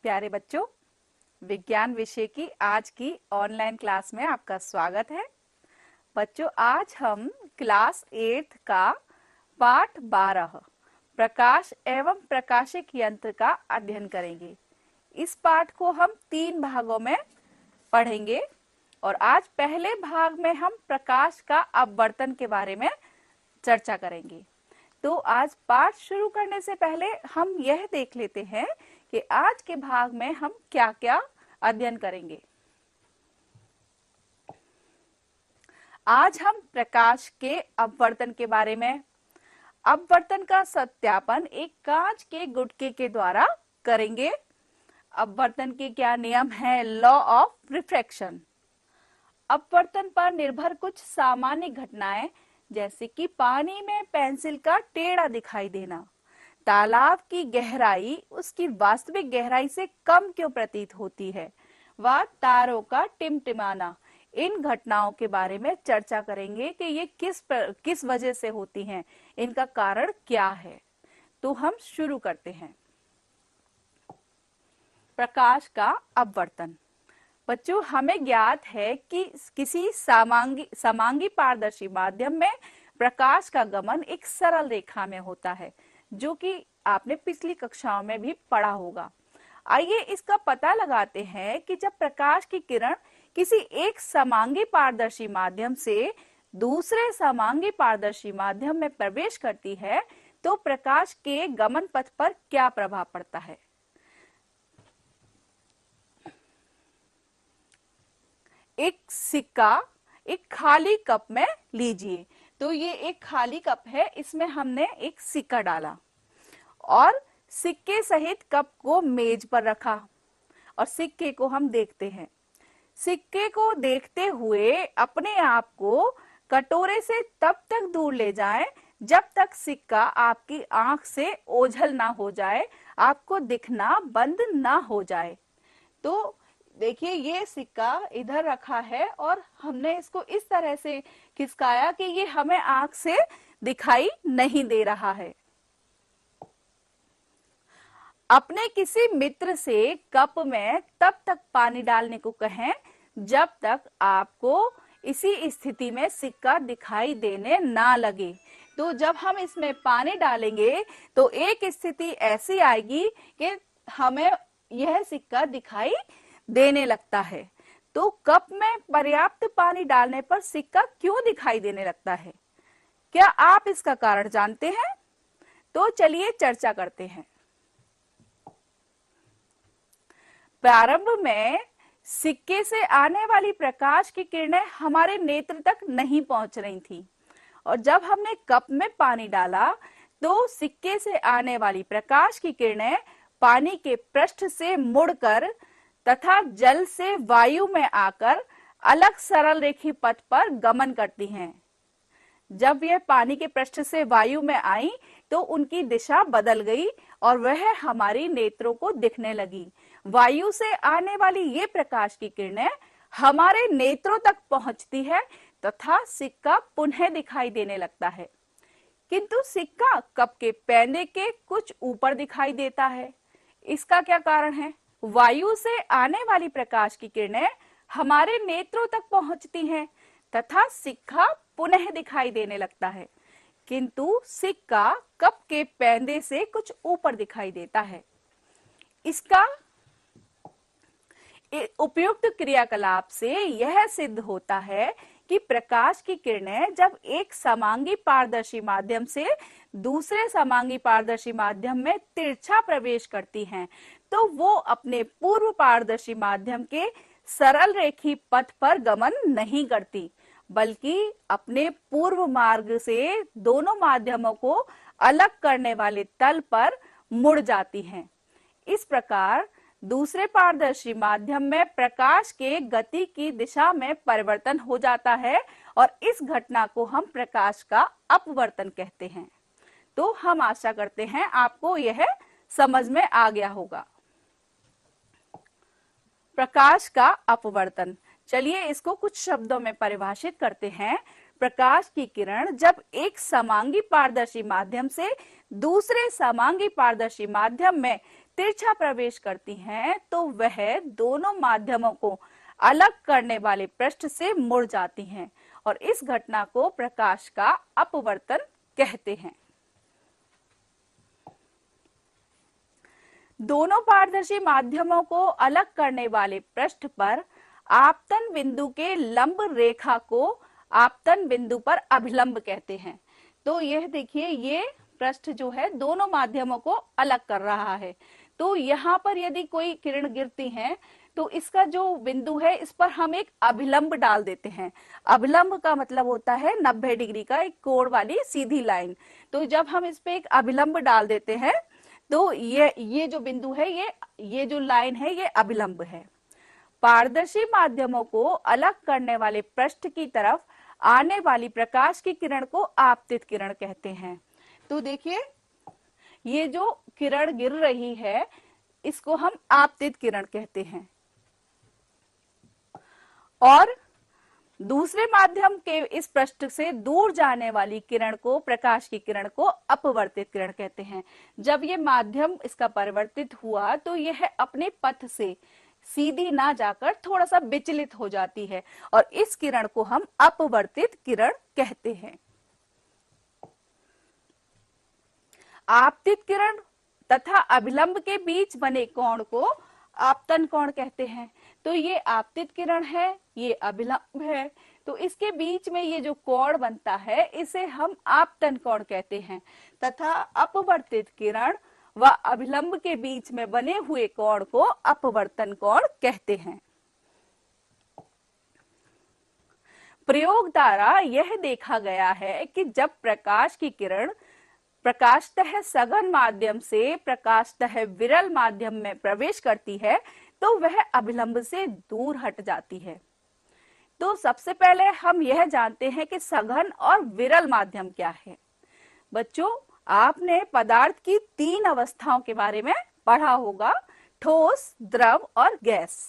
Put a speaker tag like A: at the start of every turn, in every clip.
A: प्यारे बच्चों, विज्ञान विषय की आज की ऑनलाइन क्लास में आपका स्वागत है। बच्चों, आज हम क्लास 8 का पाठ 12 प्रकाश एवं प्रकाशिक यंत्र का अध्ययन करेंगे। इस पाठ को हम 3 भागों में पढ़ेंगे और आज पहले भाग में हम प्रकाश का अपवर्तन के बारे में चर्चा करेंगे। तो आज पाठ शुरू करने से पहले हम यह देख लेते हैं कि आज के भाग में हम क्या-क्या अध्ययन करेंगे। आज हम प्रकाश के अपवर्तन के बारे में, अपवर्तन का सत्यापन एक कांच के गुटके के द्वारा करेंगे। अपवर्तन के क्या नियम है? Law of refraction. अपवर्तन पर निर्भर कुछ सामान्य घटनाएं जैसे कि पानी में पेंसिल का टेढ़ा दिखाई देना, तालाब की गहराई उसकी वास्तविक गहराई से कम क्यों प्रतीत होती है, व तारों का टिमटिमाना। इन घटनाओं के बारे में चर्चा करेंगे कि ये किस वजह से होती हैं, इनका कारण क्या है। तो हम शुरू करते हैं। प्रकाश का अपवर्तन। बच्चों, हमें ज्ञात है कि किसी समांगी पारदर्शी माध्यम में प्रकाश का गमन एक सरल रेखा में होता है, जो कि आपने पिछली कक्षाओं में भी पढ़ा होगा। आइए इसका पता लगाते हैं कि जब प्रकाश की किरण किसी एक समांगी पारदर्शी माध्यम से दूसरे समांगी पारदर्शी माध्यम में प्रवेश करती है तो प्रकाश के गमन पथ पर क्या प्रभाव पड़ता है। एक सिक्का एक खाली कप में लीजिए। तो ये एक खाली कप है, इसमें हमने एक सिक्का डाला और सिक्के सहित कप को मेज पर रखा और सिक्के को हम देखते हैं। सिक्के को देखते हुए अपने आप को कटोरे से तब तक दूर ले जाएं जब तक सिक्का आपकी आंख से ओझल ना हो जाए, आपको दिखना बंद ना हो जाए। तो देखिए, ये सिक्का इधर रखा है और हमने इसको इस तरह से खिसकाया कि ये हमें आंख से दिखाई नहीं दे रहा है। अपने किसी मित्र से कप में तब तक पानी डालने को कहें जब तक आपको इसी स्थिति में सिक्का दिखाई देने ना लगे। तो जब हम इसमें पानी डालेंगे तो एक स्थिति ऐसी आएगी कि हमें यह सिक्का दिखाई देने लगता है। तो कप में पर्याप्त पानी डालने पर सिक्का क्यों दिखाई देने लगता है? क्या आप इसका कारण जानते हैं? तो चलिए चर्चा करते हैं। प्रारंभ में सिक्के से आने वाली प्रकाश की किरणें हमारे नेत्र तक नहीं पहुंच रही थी और जब हमने कप में पानी डाला तो सिक्के से आने वाली प्रकाश की किरणें पानी के पृष्ठ से मुड़कर तथा जल से वायु में आकर अलग सरल रेखी पथ पर गमन करती हैं। जब यह पानी के पृष्ठ से वायु में आई तो उनकी दिशा बदल गई और वह हमारी नेत्रों को दिखने लगी। वायु से आने वाली ये प्रकाश की किरणें हमारे नेत्रों तक पहुंचती है तथा सिक्का पुनः दिखाई देने लगता है। किंतु सिक्का कप के पैंदे के कुछ ऊपर दिखाई देता है। इसका क्या कारण है? वायु से आने वाली प्रकाश की किरणें हमारे नेत्रों तक पहुंचती हैं तथा सिक्का पुनः दिखाई देने लगता है, किंतु सिक्का कप के पैंदे से कुछ ऊपर दिखाई देता है। इसका उपयुक्त क्रियाकलाप से यह सिद्ध होता है कि प्रकाश की किरणें जब एक समांगी पारदर्शी माध्यम से दूसरे समांगी पारदर्शी माध्यम में तिरछा प्रवेश करती हैं तो वो अपने पूर्व पारदर्शी माध्यम के सरल रेखी पथ पर गमन नहीं करती, बल्कि अपने पूर्व मार्ग से दोनों माध्यमों को अलग करने वाले तल पर मुड़ जाती हैं। इस प्रकार दूसरे पारदर्शी माध्यम में प्रकाश के गति की दिशा में परिवर्तन हो जाता है और इस घटना को हम प्रकाश का अपवर्तन कहते हैं। तो हम आशा करते हैं आपको यह समझ में आ गया होगा। प्रकाश का अपवर्तन, चलिए इसको कुछ शब्दों में परिभाषित करते हैं। प्रकाश की किरण जब एक समांगी पारदर्शी माध्यम से दूसरे समांगी पारदर्शी माध्यम में तिरछा प्रवेश करती हैं तो वह दोनों माध्यमों को अलग करने वाले पृष्ठ से मुड़ जाती हैं और इस घटना को प्रकाश का अपवर्तन कहते हैं। दोनों पारदर्शी माध्यमों को अलग करने वाले पृष्ठ पर आपतन बिंदु के लंब रेखा को आपतन बिंदु पर अभिलंब कहते हैं। तो यह देखिए, ये पृष्ठ जो है दोनों माध्यमों को अलग कर रहा है। तो यहाँ पर यदि कोई किरण गिरती है तो इसका जो बिंदु है इस पर हम एक अभिलंब डाल देते हैं। अभिलंब का मतलब होता है 90 डिग्री का एक कोण वाली सीधी लाइन। तो जब हम इस पे एक अभिलंब डाल देते हैं तो ये जो बिंदु है, ये जो लाइन है, ये अभिलंब है। पारदर्शी माध्यमों को अलग करने वाले पृष्ठ की तरफ आने वाली प्रकाश की किरण को आपतित किरण कहते हैं। तो देखिए, ये जो किरण गिर रही है इसको हम आपतित किरण कहते हैं और दूसरे माध्यम के इस पृष्ठ से दूर जाने वाली किरण को, प्रकाश की किरण को अपवर्तित किरण कहते हैं। जब ये माध्यम इसका परिवर्तित हुआ तो यह अपने पथ से सीधी ना जाकर थोड़ा सा विचलित हो जाती है और इस किरण को हम अपवर्तित किरण कहते हैं। आपतित किरण तथा अभिलंब के बीच बने कोण को आपतन कोण कहते हैं। तो ये आपतित किरण है, ये अभिलंब है, तो इसके बीच में ये जो कोण बनता है इसे हम आपतन कोण कहते हैं तथा अपवर्तित किरण व अभिलंब के बीच में बने हुए कोण को अपवर्तन कोण कहते हैं। प्रयोग द्वारा यह देखा गया है कि जब प्रकाश की किरण प्रकाशतः सघन माध्यम से प्रकाशतः विरल माध्यम में प्रवेश करती है तो वह अभिलंब से दूर हट जाती है। तो सबसे पहले हम यह जानते हैं कि सघन और विरल माध्यम क्या है। बच्चों, आपने पदार्थ की 3 अवस्थाओं के बारे में पढ़ा होगा, ठोस, द्रव और गैस।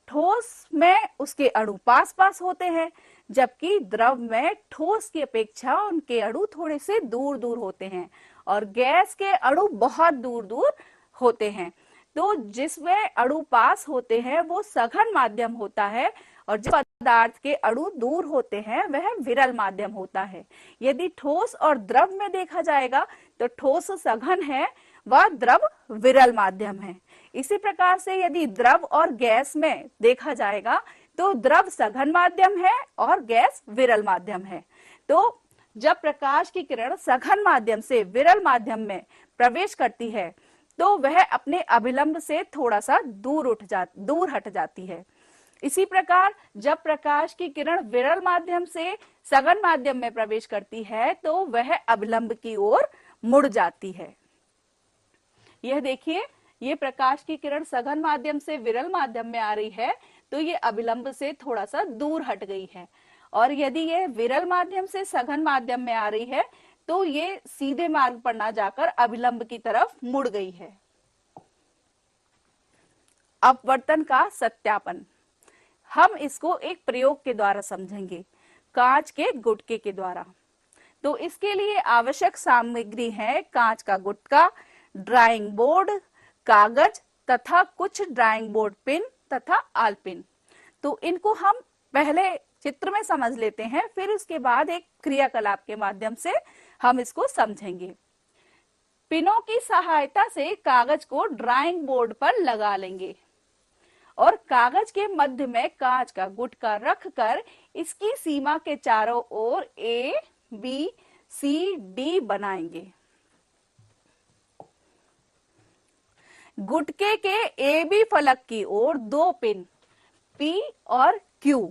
A: ठोस में उसके अणु पास पास होते हैं, जबकि द्रव में ठोस की अपेक्षा उनके अणु थोड़े से दूर दूर होते हैं और गैस के अणु बहुत दूर दूर होते हैं। तो जिसमें अणु पास होते हैं वो सघन माध्यम होता है और जिस पदार्थ के अणु दूर होते हैं वह विरल माध्यम होता है। यदि ठोस और द्रव में देखा जाएगा तो ठोस सघन है व द्रव विरल माध्यम है। इसी प्रकार से यदि द्रव और गैस में देखा जाएगा तो द्रव सघन माध्यम है और गैस विरल माध्यम है। तो जब प्रकाश की किरण सघन माध्यम से विरल माध्यम में प्रवेश करती है तो वह अपने अभिलंब से थोड़ा सा दूर हट जाती है। इसी प्रकार जब प्रकाश की किरण विरल माध्यम से सघन माध्यम में प्रवेश करती है तो वह अभिलंब की ओर मुड़ जाती है। यह देखिए, ये प्रकाश की किरण सघन माध्यम से विरल माध्यम में आ रही है तो ये अभिलंब से थोड़ा सा दूर हट गई है और यदि ये विरल माध्यम से सघन माध्यम में आ रही है तो ये सीधे मार्ग पर ना जाकर अभिलंब की तरफ मुड़ गई है। अपवर्तन का सत्यापन हम इसको एक प्रयोग के द्वारा समझेंगे, कांच के गुटके के द्वारा। तो इसके लिए आवश्यक सामग्री है कांच का गुटका, ड्राइंग बोर्ड, कागज तथा कुछ ड्राइंग बोर्ड पिन तथा आल पिन। तो इनको हम पहले चित्र में समझ लेते हैं, फिर उसके बाद एक क्रियाकलाप के माध्यम से हम इसको समझेंगे। पिनों की सहायता से कागज को ड्राइंग बोर्ड पर लगा लेंगे और कागज के मध्य में कांच का गुटका रखकर इसकी सीमा के चारों ओर A, B, C, D बनाएंगे। गुटके के AB फलक की ओर 2 पिन P और Q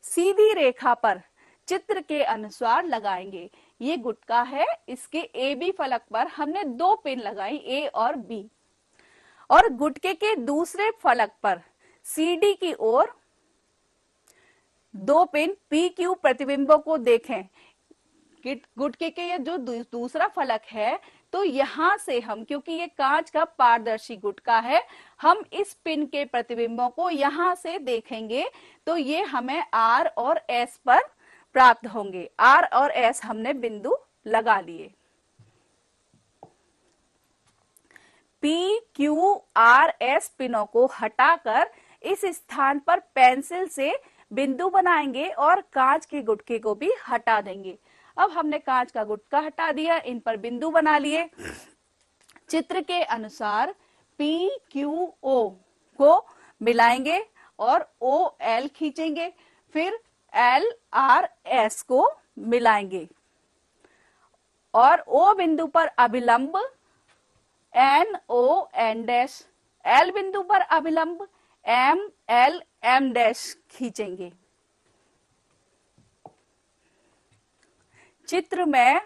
A: सीधी रेखा पर चित्र के अनुसार लगाएंगे। ये गुटका है, इसके AB फलक पर हमने 2 पिन लगाई A और B और गुटके के दूसरे फलक पर CD की ओर 2 पिन PQ प्रतिबिंबों को देखें। गुटके के ये जो दूसरा फलक है तो यहां से हम, क्योंकि ये कांच का पारदर्शी गुटका है, हम इस पिन के प्रतिबिंबों को यहां से देखेंगे तो ये हमें R और S पर प्राप्त होंगे। आर और एस हमने बिंदु लगा लिए। पी क्यू आर एस पिनों को हटाकर इस स्थान पर पेंसिल से बिंदु बनाएंगे और कांच के गुटके को भी हटा देंगे। अब हमने कांच का गुटका हटा दिया, इन पर बिंदु बना लिए। चित्र के अनुसार पी क्यू ओ को मिलाएंगे और ओ एल खींचेंगे, फिर एल आर एस को मिलाएंगे और ओ बिंदु पर अभिलंब N O N dash, L बिंदु पर अभिलंब एम एल एम डैश खींचेंगे। चित्र में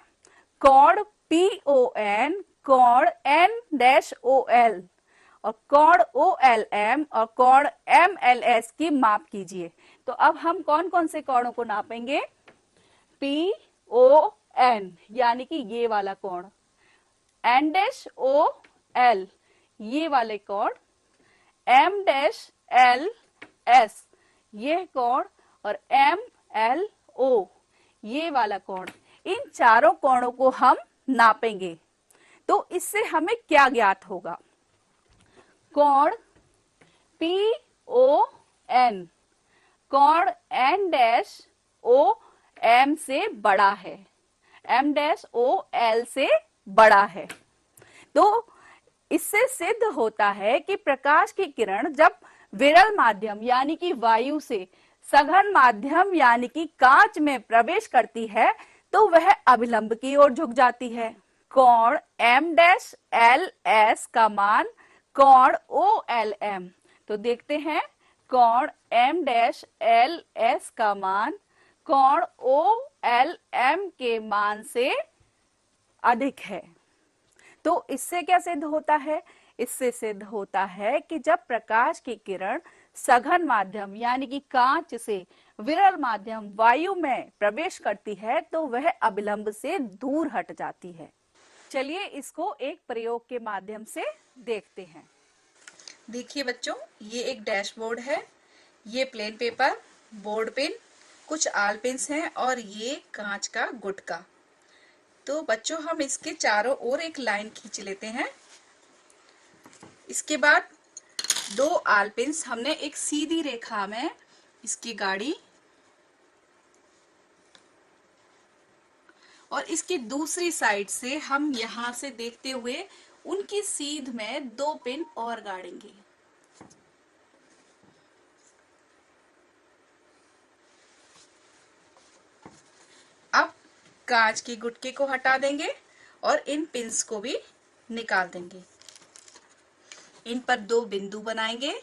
A: कोण पी ओ एन, कोण एन डैश ओ एल और कोण ओ एल एम और कोण एम एल एस की माप कीजिए। तो अब हम कौन कौन से कोणों को नापेंगे? पी ओ एन यानी कि ये वाला कोण, एन डैश ओ एल ये वाले कोण, एम डैश एल एस ये कोण और एम एल ओ ये वाला कोण, इन चारों कोणों को हम नापेंगे। तो इससे हमें क्या ज्ञात होगा? कोण पी ओ एन, कोण एन डैश ओ एम से बड़ा है, एम डैश ओ एल से बड़ा है। तो इससे सिद्ध होता है कि प्रकाश की किरण जब विरल माध्यम यानी कि वायु से सघन माध्यम यानी कि कांच में प्रवेश करती है तो वह अभिलंब की ओर झुक जाती है। कोण एम डैश एल एस का मान कोण ओ एल एम, तो देखते हैं कोण एम डैश एल एस का मान कोण ओ एल एम के मान से अधिक है। तो इससे क्या सिद्ध होता है? इससे सिद्ध होता है कि जब प्रकाश की किरण सघन माध्यम यानी कि कांच से विरल माध्यम वायु में प्रवेश करती है तो वह अभिलंब से दूर हट जाती है। चलिए इसको एक प्रयोग के माध्यम से देखते हैं।
B: देखिए बच्चों, ये एक डैशबोर्ड है, ये प्लेन पेपर, बोर्ड पेन, कुछ आल पेन्स हैं और ये कांच का गुटका। तो बच्चों हम इसके चारों ओर एक लाइन खींच लेते हैं। इसके बाद दो आल पेन्स हमने एक सीधी रेखा में इसकी गाड़ी और इसकी दूसरी साइड से हम यहां से देखते हुए उनकी सीध में दो पिन और गाड़ेंगे। अब कांच के गुटके को हटा देंगे और इन पिंस को भी निकाल देंगे। इन पर दो बिंदु बनाएंगे,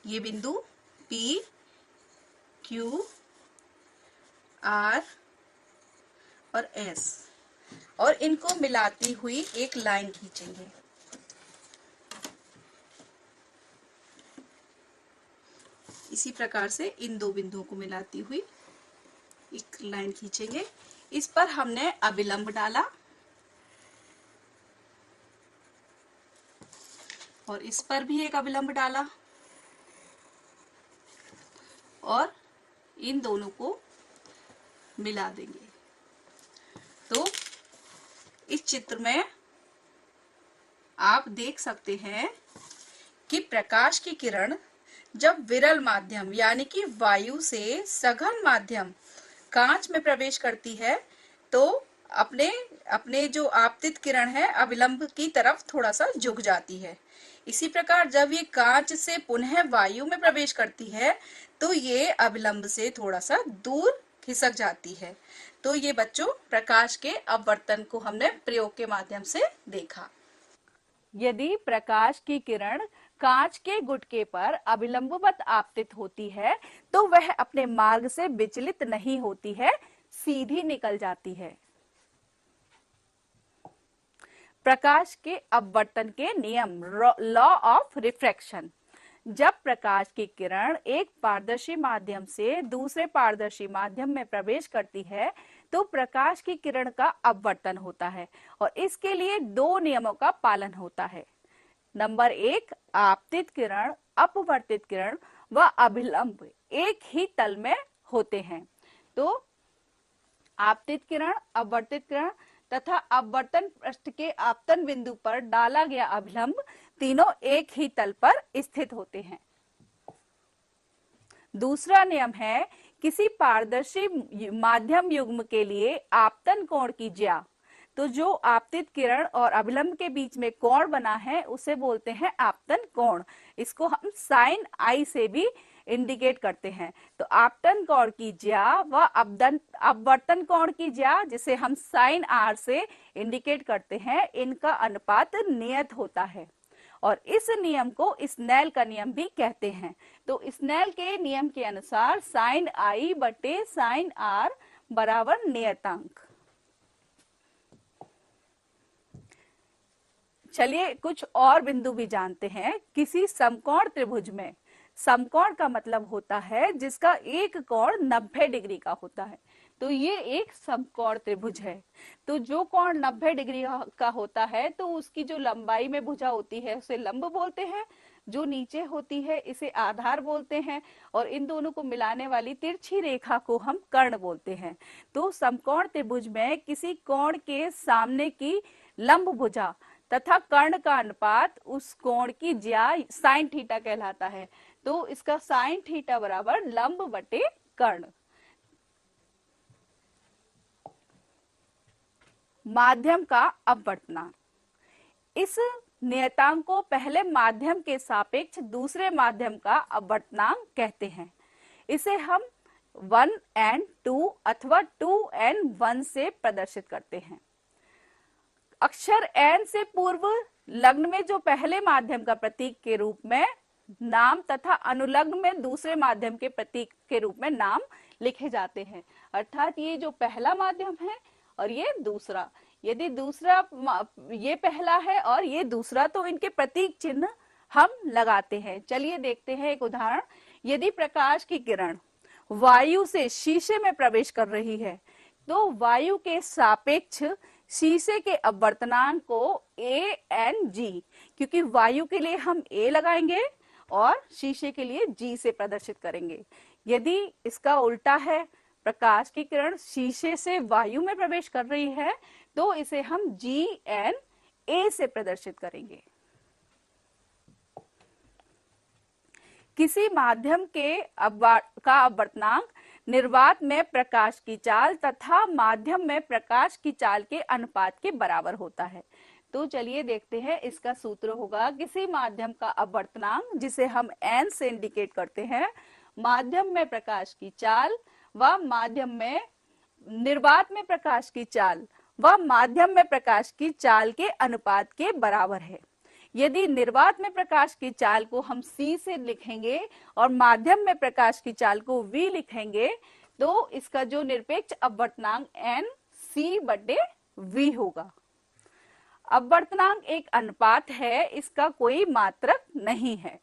B: ये बिंदु P, Q, R और S और इनको मिलाती हुई एक लाइन खींचेंगे। इसी प्रकार से इन दो बिंदुओं को मिलाती हुई एक लाइन खींचेंगे। इस पर हमने अभिलंब डाला और इस पर भी एक अभिलंब डाला और इन दोनों को मिला देंगे। तो इस चित्र में आप देख सकते हैं कि प्रकाश की किरण जब विरल माध्यम यानी कि वायु से सघन माध्यम कांच में प्रवेश करती है तो अपने अपने जो आपतित किरण है अभिलंब की तरफ थोड़ा सा झुक जाती है। इसी प्रकार जब ये कांच से पुनः वायु में प्रवेश करती है तो ये अभिलंब से थोड़ा सा दूर खिसक जाती है। तो ये बच्चों प्रकाश के अपवर्तन को हमने प्रयोग के माध्यम से देखा।
A: यदि प्रकाश की किरण कांच के गुटके पर अभिलंबवत आपतित होती है तो वह अपने मार्ग से विचलित नहीं होती है, सीधी निकल जाती है। प्रकाश के अपवर्तन के नियम, लॉ ऑफ रिफ्रैक्शन। जब प्रकाश की किरण एक पारदर्शी माध्यम से दूसरे पारदर्शी माध्यम में प्रवेश करती है तो प्रकाश की किरण का अपवर्तन होता है और इसके लिए दो नियमों का पालन होता है। नंबर 1, आपतित किरण, अपवर्तित किरण व अभिलंब एक ही तल में होते हैं। तो आपतित किरण, अपवर्तित किरण तथा अपवर्तन पृष्ठ के आपतन बिंदु पर डाला गया अभिलंब तीनों एक ही तल पर स्थित होते हैं। दूसरा नियम है, किसी पारदर्शी माध्यम युग्म के लिए आपतन कोण की ज्या, तो जो आपतित किरण और अभिलंब के बीच में कोण बना है उसे बोलते हैं आपतन कोण। इसको हम साइन आई से भी इंडिकेट करते हैं। तो आपतन कोण की ज्या व अपवर्तन कोण की ज्या, जिसे हम साइन आर से इंडिकेट करते हैं, इनका अनुपात नियत होता है और इस नियम को स्नेल का नियम भी कहते हैं। तो स्नेल के नियम के अनुसार साइन आई बटे साइन आर बराबर नियतांक। चलिए कुछ और बिंदु भी जानते हैं। किसी समकोण त्रिभुज में, समकोण का मतलब होता है जिसका एक कोण 90 डिग्री का होता है, तो ये एक समकोण त्रिभुज है। तो जो कोण 90 डिग्री का होता है तो उसकी जो लंबाई में भुजा होती है उसे लंब बोलते हैं, जो नीचे होती है इसे आधार बोलते हैं और इन दोनों को मिलाने वाली तिरछी रेखा को हम कर्ण बोलते हैं। तो समकोण त्रिभुज में किसी कोण के सामने की लंब भुजा तथा कर्ण का अनुपात उस कोण की ज्या साइन थीटा कहलाता है। तो इसका साइन थीटा बराबर लंब बटे कर्ण। माध्यम का अपवर्तनांक, इस नियतांक को पहले माध्यम के सापेक्ष दूसरे माध्यम का अपवर्तनांक कहते हैं। इसे हम 1n2 अथवा 2n1 से प्रदर्शित करते हैं। अक्षर n से पूर्व लग्न में जो पहले माध्यम का प्रतीक के रूप में नाम तथा अनुलग्न में दूसरे माध्यम के प्रतीक के रूप में नाम लिखे जाते हैं। अर्थात ये जो पहला माध्यम है और ये दूसरा, यदि दूसरा ये पहला है और ये दूसरा, तो इनके प्रतीक चिन्ह हम लगाते हैं। चलिए देखते हैं एक उदाहरण। यदि प्रकाश की किरण वायु से शीशे में प्रवेश कर रही है तो वायु के सापेक्ष शीशे के अपवर्तनांक को ANG, क्योंकि वायु के लिए हम A लगाएंगे और शीशे के लिए G से प्रदर्शित करेंगे। यदि इसका उल्टा है, प्रकाश की किरण शीशे से वायु में प्रवेश कर रही है, तो इसे हम GNA से प्रदर्शित करेंगे। किसी माध्यम का अपवर्तनांक निर्वात में प्रकाश की चाल तथा माध्यम में प्रकाश की चाल के अनुपात के बराबर होता है। तो चलिए देखते हैं, इसका सूत्र होगा किसी माध्यम का अपवर्तनांक, जिसे हम n से इंडिकेट करते हैं, माध्यम में प्रकाश की चाल व माध्यम में निर्वात में प्रकाश की चाल व माध्यम में प्रकाश की चाल के अनुपात के बराबर है। यदि निर्वात में प्रकाश की चाल को हम C से लिखेंगे और माध्यम में प्रकाश की चाल को V लिखेंगे, तो इसका जो निरपेक्ष अपवर्तनांक n C बटे V होगा। अपवर्तनांक एक अनुपात है, इसका कोई मात्रक नहीं है।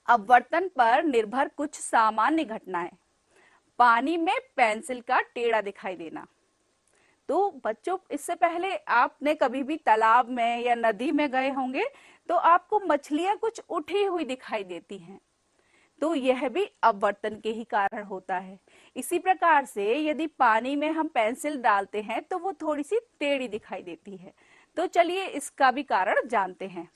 A: अपवर्तन पर निर्भर कुछ सामान्य घटनाएं। पानी में पेंसिल का टेढ़ा दिखाई देना। तो बच्चों, इससे पहले आपने कभी भी तालाब में या नदी में गए होंगे तो आपको मछलियां कुछ उठी हुई दिखाई देती हैं, तो यह भी अपवर्तन के ही कारण होता है। इसी प्रकार से यदि पानी में हम पेंसिल डालते हैं तो वो थोड़ी सी टेढ़ी दिखाई देती है। तो चलिए इसका भी कारण जानते हैं।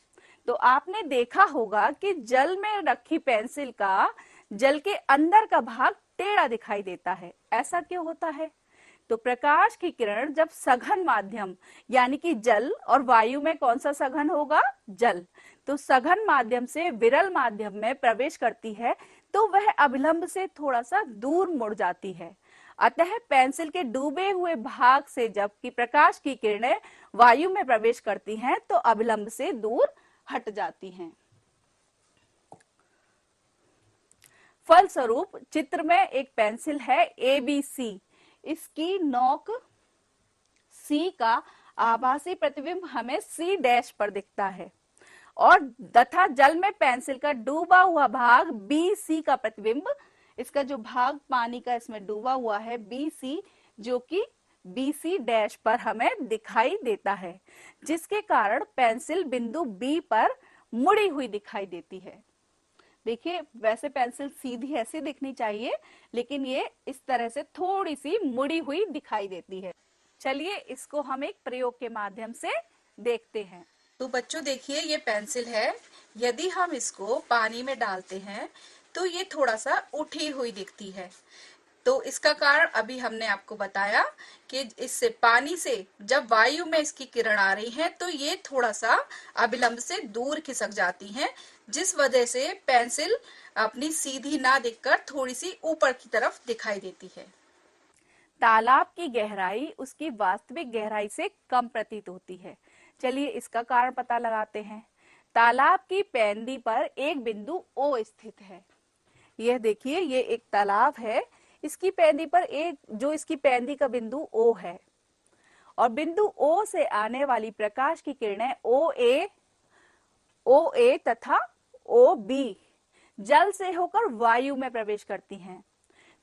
A: तो आपने देखा होगा कि जल में रखी पेंसिल का जल के अंदर का भाग टेढ़ा दिखाई देता है। ऐसा क्यों होता है? तो प्रकाश की किरण जब सघन माध्यम यानी कि जल और वायु में कौन सा सघन होगा? जल। तो सघन माध्यम से विरल माध्यम में प्रवेश करती है तो वह अभिलंब से थोड़ा सा दूर मुड़ जाती है। अतः पेंसिल के डूबे हुए भाग से जबकि प्रकाश की किरणें वायु में प्रवेश करती हैं तो अभिलंब से दूर हट जाती हैं। फलस्वरूप चित्र में एक पेंसिल है ABC, इसकी नोक C का आभासी प्रतिबिंब हमें C डैश पर दिखता है और तथा जल में पेंसिल का डूबा हुआ भाग BC का प्रतिबिंब, इसका जो भाग पानी का इसमें डूबा हुआ है BC, जो कि BC डैश पर हमें दिखाई देता है, जिसके कारण पेंसिल बिंदु B पर मुड़ी हुई दिखाई देती है। देखिए, वैसे पेंसिल सीधी ऐसे दिखनी चाहिए, लेकिन ये इस तरह से थोड़ी सी मुड़ी हुई दिखाई देती है। चलिए इसको हम एक प्रयोग के माध्यम से देखते हैं।
B: तो बच्चों देखिए, ये पेंसिल है। यदि हम इसको पानी में डालते हैं तो ये थोड़ा सा उठी हुई दिखती है। तो इसका कारण अभी हमने आपको बताया कि इससे पानी से जब वायु में इसकी किरण आ रही है तो ये थोड़ा सा अविलंब से दूर खिसक जाती हैं, जिस वजह से पेंसिल अपनी सीधी ना दिखकर थोड़ी सी ऊपर की तरफ दिखाई देती है।
A: तालाब की गहराई उसकी वास्तविक गहराई से कम प्रतीत होती है। चलिए इसका कारण पता लगाते हैं। तालाब की पैंदी पर एक बिंदु O स्थित है। यह देखिए, ये एक तालाब है। इसकी पैंदी पर इसकी पैंदी का बिंदु O है, और बिंदु O से आने वाली प्रकाश की किरणें OA तथा OB जल से होकर वायु में प्रवेश करती हैं,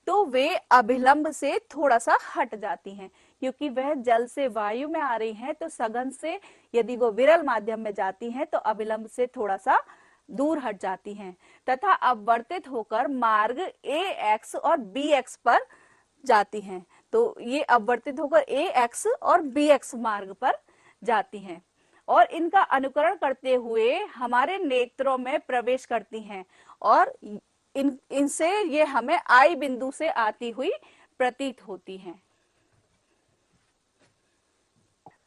A: तो वे अभिलंब से थोड़ा सा हट जाती हैं। क्योंकि वह जल से वायु में आ रही हैं, तो सघन से यदि वो विरल माध्यम में जाती हैं तो अभिलंब से थोड़ा सा दूर हट जाती हैं, तथा अपवर्तित होकर मार्ग AX और BX पर जाती हैं। तो ये अपवर्तित होकर AX और BX मार्ग पर जाती हैं और इनका अनुकरण करते हुए हमारे नेत्रों में प्रवेश करती हैं, और इनसे ये हमें I बिंदु से आती हुई प्रतीत होती हैं।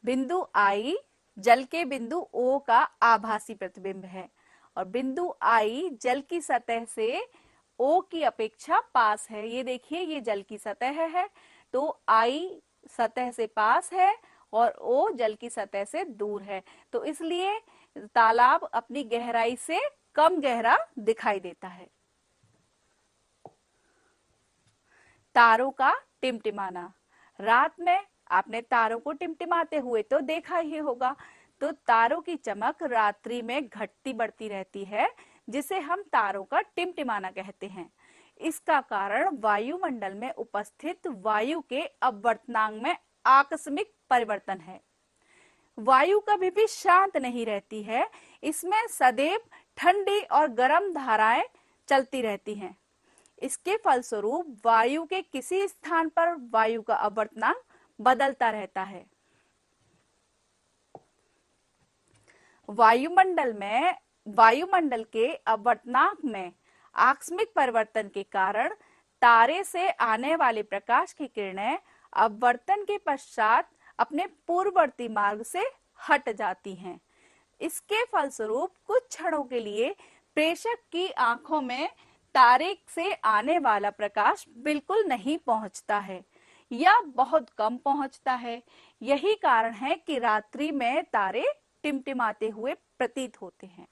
A: बिंदु I जल के बिंदु O का आभासी प्रतिबिंब है, और बिंदु I जल की सतह से O की अपेक्षा पास है। ये देखिए, ये जल की सतह है, तो I सतह से पास है और O जल की सतह से दूर है, तो इसलिए तालाब अपनी गहराई से कम गहरा दिखाई देता है। तारों का टिमटिमाना। रात में आपने तारों को टिमटिमाते हुए तो देखा ही होगा। तो तारों की चमक रात्रि में घटती बढ़ती रहती है, जिसे हम तारों का टिमटिमाना कहते हैं। इसका कारण वायुमंडल में उपस्थित वायु के अपवर्तनांक में आकस्मिक परिवर्तन है। वायु कभी भी शांत नहीं रहती है, इसमें सदैव ठंडी और गर्म धाराएं चलती रहती हैं। इसके फलस्वरूप वायु के किसी स्थान पर वायु का अपवर्तनांक बदलता रहता है। वायुमंडल के अपवर्तनांक में आकस्मिक परिवर्तन के कारण तारे से आने वाले प्रकाश की किरणें अपवर्तन के पश्चात अपने पूर्ववर्ती मार्ग से हट जाती हैं। इसके फलस्वरूप कुछ क्षणों के लिए प्रेषक की आंखों में तारे से आने वाला प्रकाश बिल्कुल नहीं पहुंचता है या बहुत कम पहुंचता है। यही कारण है कि रात्रि में तारे टिमटिमाते हुए प्रतीत होते हैं।